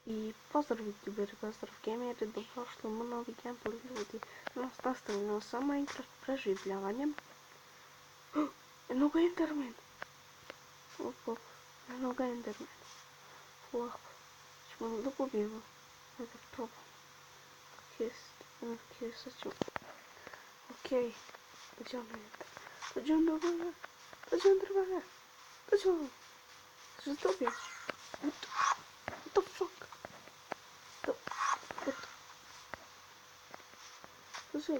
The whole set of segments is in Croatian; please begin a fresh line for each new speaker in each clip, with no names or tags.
I pozdrav youtuberi, pozdrav gameri, dobrodošli u novi gameplay ljudi. Danas nastavljamo sa Minecraft preživljavanjem. Enoga Enderman! Enoga Enderman. Lako. Ćemo da pobijemo. Ajde probam. Ok, sad ćemo. Ok. Dođe on Ender. Dođe on Enderman. Dođe on Enderman. Dođe on. Što se dobije? What the fuck?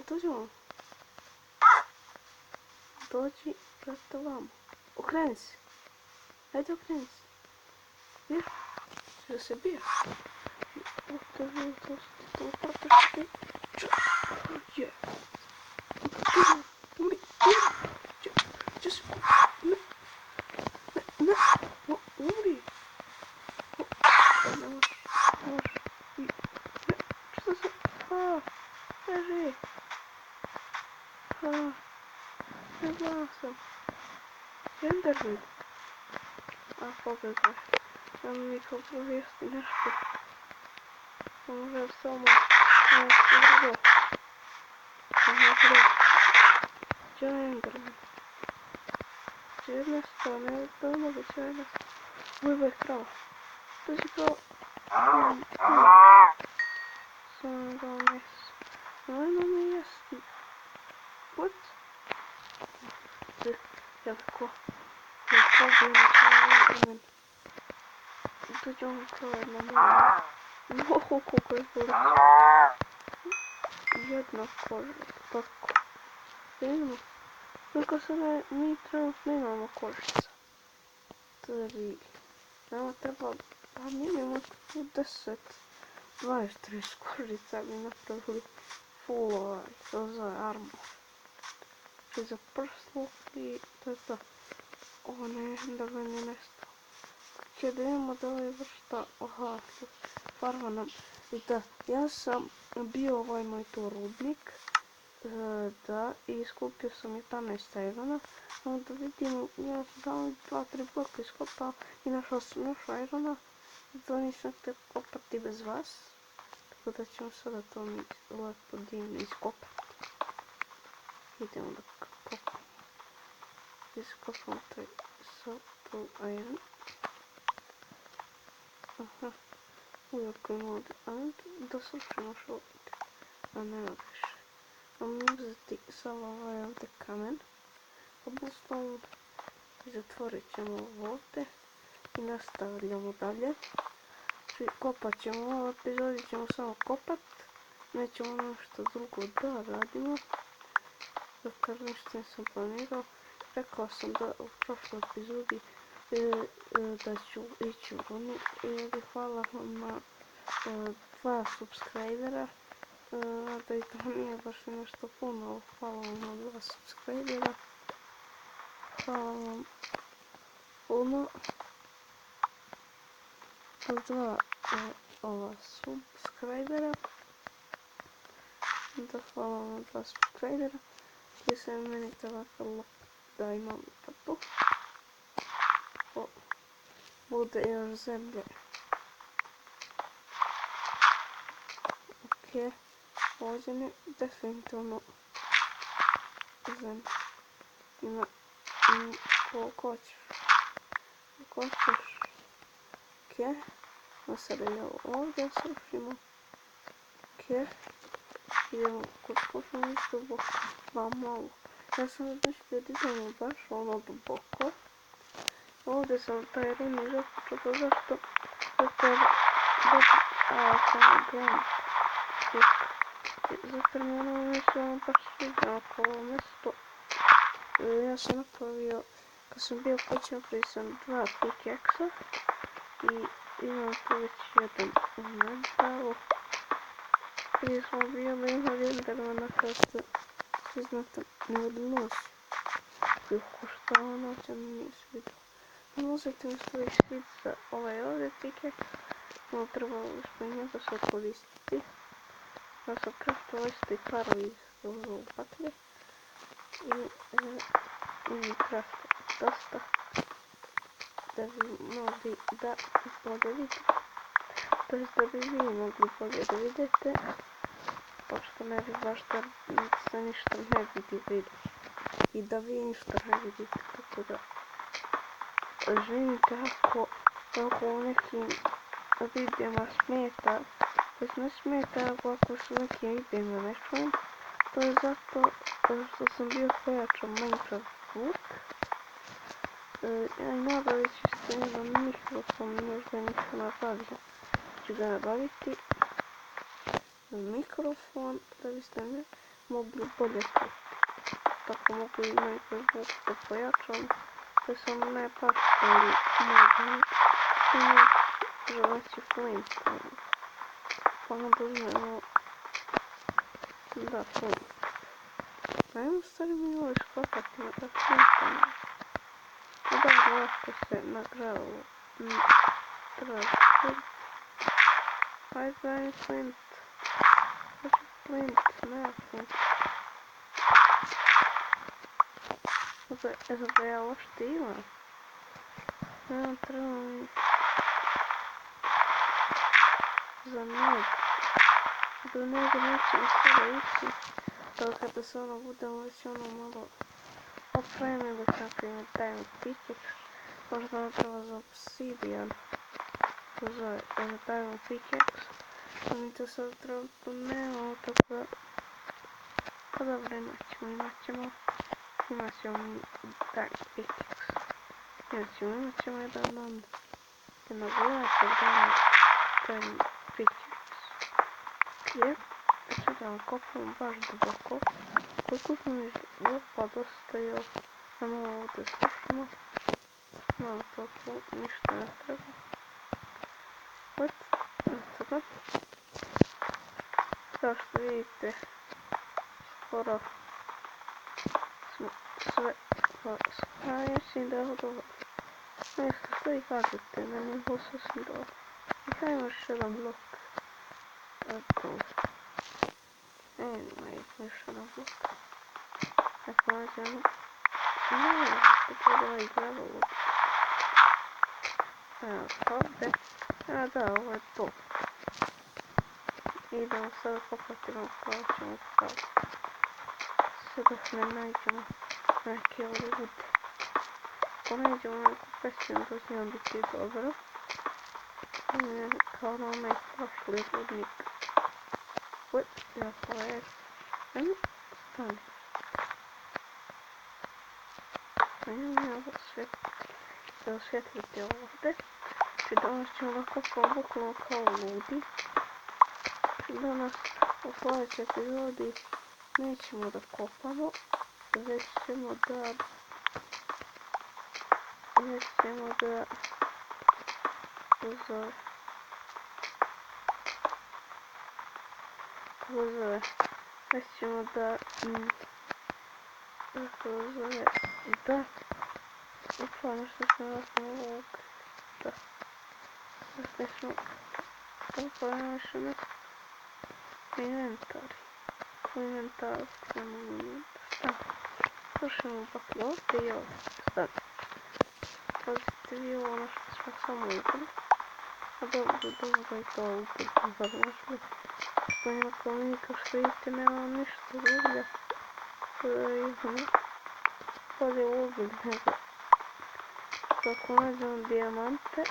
Dođi on. Dođi, brate, vamo. Okreni se. Ajde, okreni se. Bjež. Da se bjež. To prate što ti. Je. Umri. Če se. Ne. Umri. Ne možeš. Ne. Što se. Beži. Ne znam sam. Enderman. Pobjegaš. Samo mi kao provijesti nešto. Može samo nešto drugo. Gdje je Enderman? Gdje je mjesto? Ne znam da će je mjesto. Ujba je krava. Dođi krava. Sam dao mjesto. Nemoj me jesti. What? Jako. Ja pobijem Enderman. Dođe on kao jedna mora. Koliko je velika. Jedna koža. Tako. Vidimo. Koliko sada mi trenutno imamo kožica. 3. Nama treba minimum 10, 20-30 kožica bi napravili full to za armor. I za prsluk i to je to. Ovo ne, da ga ne nestao. Če da imamo da je vrsta, farma nam. I da, ja sam bio ovaj moj to rudnik. Da, i skupio sam 11 irona. Onda vidimo, ja sam samo 2-3 bloka iskopao i našao sam još irona. To nisam htio kopati bez vas. Tako da ćemo sada to mi lepo divno iskopati. Idemo da kopamo. Iskopamo taj sav iron. Aha. Uvijek ima ovdje. Ajde da srušimo što ovdje. A ne više. Ajmo uzeti sav ovaj ovdje kamen. Cobblestone. I zatvorit ćemo ovdje. I nastavljamo dalje. Kopat ćemo u ovoj epizodi, ćemo samo kopat. Nećemo nešto drugo da radimo. Zato ništa nisam planirao. Rekao sam da u prošloj epizodi da ću ići u runu. I hvala vam na 2 subscribera. Da i to nije baš nešto puno, ali hvala vam na 2 subscribera. Hvala vam puno. 2 subscribera. Da hvala vam na 2 subscribera. I se meni treba da imam tu. Bude još zemlje. Ok. Ovdje mi definitivno zemlje. Ima koliko hoćeš. Ok. A sada je ovdje srušimo. Ok. Idemo kod košamo isto malo. Ja sam razmišljio da idemo baš ono duboko. Ovdje sam taj runi započeo zašto? Zato jer zato mi ono mjesto baš sviđa oko ovo mjesto. Ja sam napravio, kad sam bio kući, napravio sam 2 pickaxa i imam tu već jedan metal. Prije smo bili imali Endermana kao što svi znate ne odnosi. Ko šta ono će mi nije sviđa. Možete mi staviti svid za ovaj ovdje pickaxe. No trebalo smo njega sad koristiti. Ja sam kraftovao isto i parovi iz baklje. I kraftovao dosta. Da bi mogli da izgleda vidjeti. bez da bi vi mogli bolje da vidite, pošto ne bi baš da se ništa ne vidi video. I da vi ništa ne vidite, tako da želite ako u nekim videima smeta, to ne smeta ako su nekim videima ne čujem, to je zato što sam bio pojačan Minecraft zvuk. Ja i nabavit ću se jedan mikrofon, možda nisam nabavio, ću ga nabaviti mikrofon da biste me mogli bolje čuti. Tako mogu i Minecraft zvuk da pojačam, da sam ne baš ali mogu želeći flint, pa onda uzmemo da flint. Ajmo stvari mi ovo iskopati na da flintama. A da lako se na gravu traži flint. Ajde daj mi flint. Hoću flint, nema flint. Eto da ja uopšte imam. Nemam treba mi za med. Do njega nećemo sada ići. To kada se ono budemo već ono malo opremili kako im dajemo pickaxe. Možda nam treba za obsidian. To zove da ne dajemo pickaxe. A mi to sad trenutno nemamo, tako da... Pa dobro, imat ćemo mi taj pickaxe. Imat ćemo jedan veliki taj pickaxe. Jer, čekam, kopamo baš duboko. Koliko smo mi lopa dosta još. Samo ovdje slušamo. Malo toliko, ništa ne treba. Eto. Kao što vidite, skoro smo sve ja mislim da je ovo dobro. Nešto što vi kažete, meni je ovo sasvim dobro. I kaj imaš jedan blok. Eto. Anyway, još jedan blok. Tako nađemo. Ne, to da ovaj gravel od. Evo, ovdje. A da, ovo je to. Idemo sada kopati ono kao ćemo kopati. Sve dok ne nađemo neke lude. Ako nađemo neku pećinu, to će nam biti dobro. Kao na onaj prošli rudnik. Jako je. Stani. Ajmo ovo osvjetliti ovdje. Znači danas ćemo da kopamo bukvalno kao ludi. Danas u sljedećoj epizodi nećemo da kopamo, već ćemo da upravo što smo rasno ovog, da smo upravo nešto inventari. U inventaru ćemo inventari. Slušamo pak i ovdje i ovdje. Stani. Pazite vi ovo ono što smo samo ubili. A dobro i to ubili smo završili. Što ima kao što vidite nema ništa uglja. Bolje uglj nego. Tako nađemo dijamante.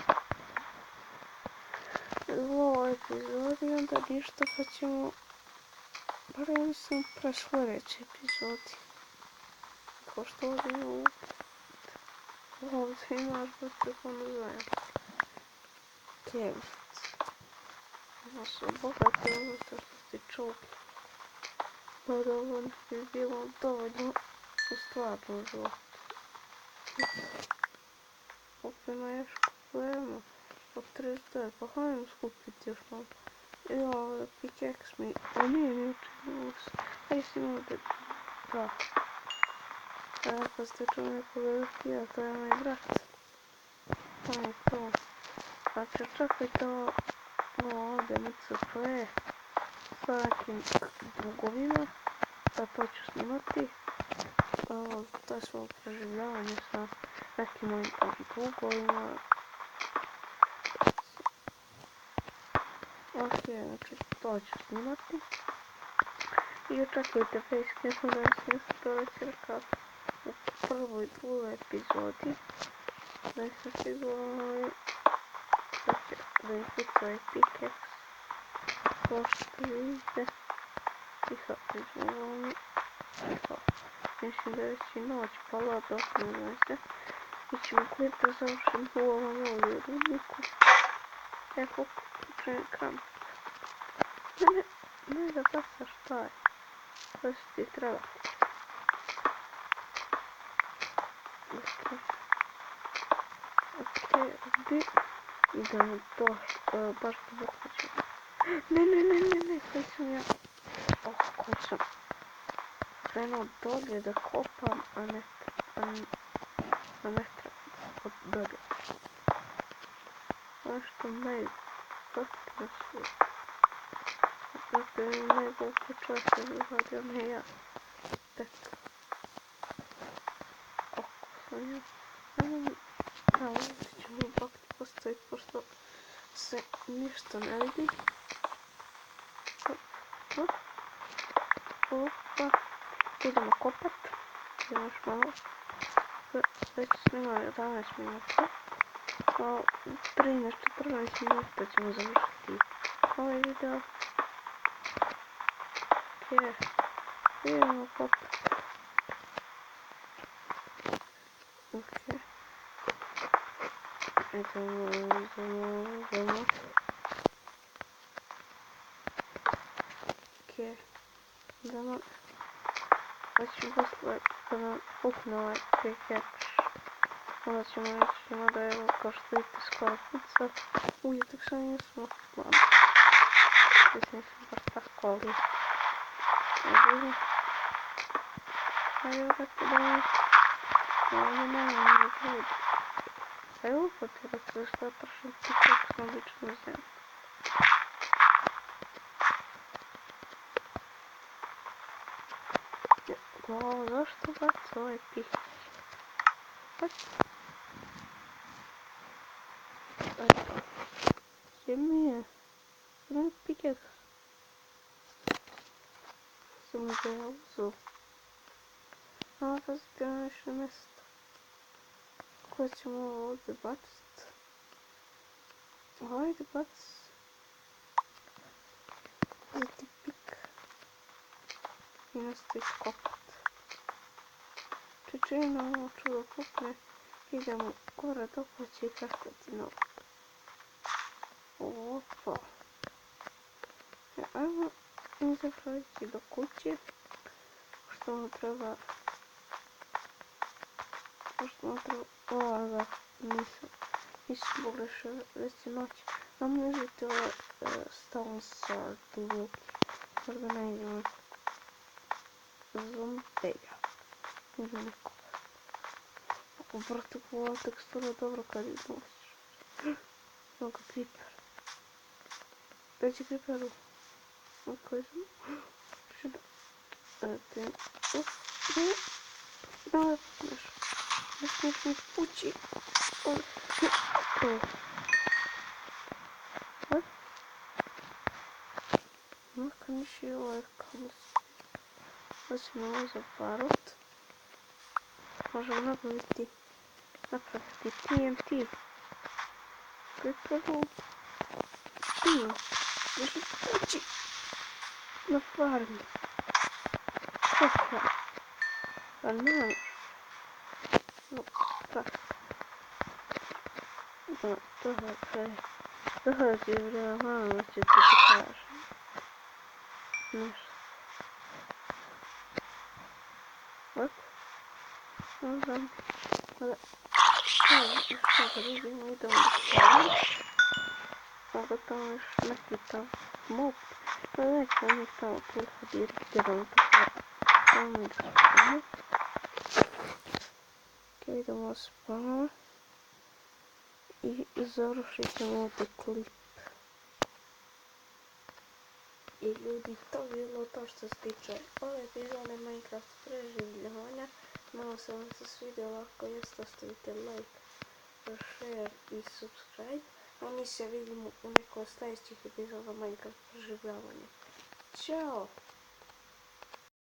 U ovoj epizodi onda ništa pa ćemo, bar ja mislim pre sljedeće epizodi. Ko što ovdje ima uglj. Ovdje imaš baš ono zajedno. Kevric. Ovo su bogate ono što ti čubi. Pa da ovo ne bi bilo dovoljno u stvarnom životu. Opet ima još problema. Od 39, pa hajmo skupiti još malo. Evo ovdje pickaxe mi, a nije mi učinilo se. Hajde si ovdje, da. Ako ste čuli nekoga vrtija, to je moj brat. To je to. Znači, čekajte ovo ovdje MCP sa nekim dugovima, da to ću snimati. To je svoje preživljavanje sa nekim mojim dugovima. Okej, znači to ću snimati. I očekujte facecam da se to već rekao u prvoj, drugoj epizodi. Da sam sigurno da je pucao pickaxe. Ko što vidite. Tiho, izvolimo. Tiho. Mislim da je već i noć pala, dok ne znate. Mi ćemo klip da završim u ovom ovdje rudniku. Evo, uključen ekran. Ne da bacaš taj. To će ti trebati. Okej, ovdje idemo došli, baš duboko ćemo. Ne, koji sam ja, koji sam krenuo dolje da kopam, a ne treba od dolje. Ono što me potpuno svijet. Zato je nego počeo se izvadio, ne ja. Tek. Oko sam ja. Da, ovdje ćemo ipak postaviti, pošto se ništa ne vidi. Opa. Idemo kopat. Idemo još malo. Već snimam 11 minuta. 13-14 minuta ćemo završiti ovaj video. Okej. Idemo kopat. Okej. Idemo. Okej. Idemo. Već ću posle kada pukne ovaj pickaxe. Onda ćemo reći da je ovo kao što vidite skoro puca. Uvjetak što nismo plan. Mislim baš tako, ali ajde uvijek da mi ovdje nema ljudi. Ajde upotirati zašto je pršim pickaxe na običnu zemlju. Wow, zašto baca ovaj pickaxe? Gdje mi je? Gdje mi je pickaxe? Sam ga ja uzeo. Malo pazite na naše mjesto. Koje ćemo ovdje baciti? Hajde baci. Uzeti pik. I nastaviti kopat. Čečina ovo čudo pukne. Idemo gore dok će kaštati novo. Opa. Ajmo izapraviti do kuće. Što mu treba... Ovoga nisam pogrešio, već je noć. Nam uzeti ovo stone sword u ruki. Sad ga najdemo zombeja. Ili neko. Ako brate, ova tekstura je dobro kad je noć. Evo ga creeper. Veći creeperu. Koji sam? Što da... Ne smiješ mi pući. Maka niši ovaj kabel. Da ćemo ovo zaparut. Možemo napraviti TNT. Creeperu. Možeš pući. Na farmi. Kako? Pa ne. To ti vremena će ti kažem. Nešto. What? Ne znam. Što da vidimo, idemo da stavimo. Mogu tamo još neki tam mob. Pa nećemo mi tamo kulhadirati jer on to treba. Tamo mi da stavimo. Ok, idemo spavamo. I završit ćemo ovdje klip. I ljudi, to bilo to što se tiče ove epizode Minecraft preživljavanja. Malo se vam se svidio, ako jeste ostavite like, share i subscribe. a mi se vidimo u nekom sledećih epizoda Minecraft preživljavanja. Ćao!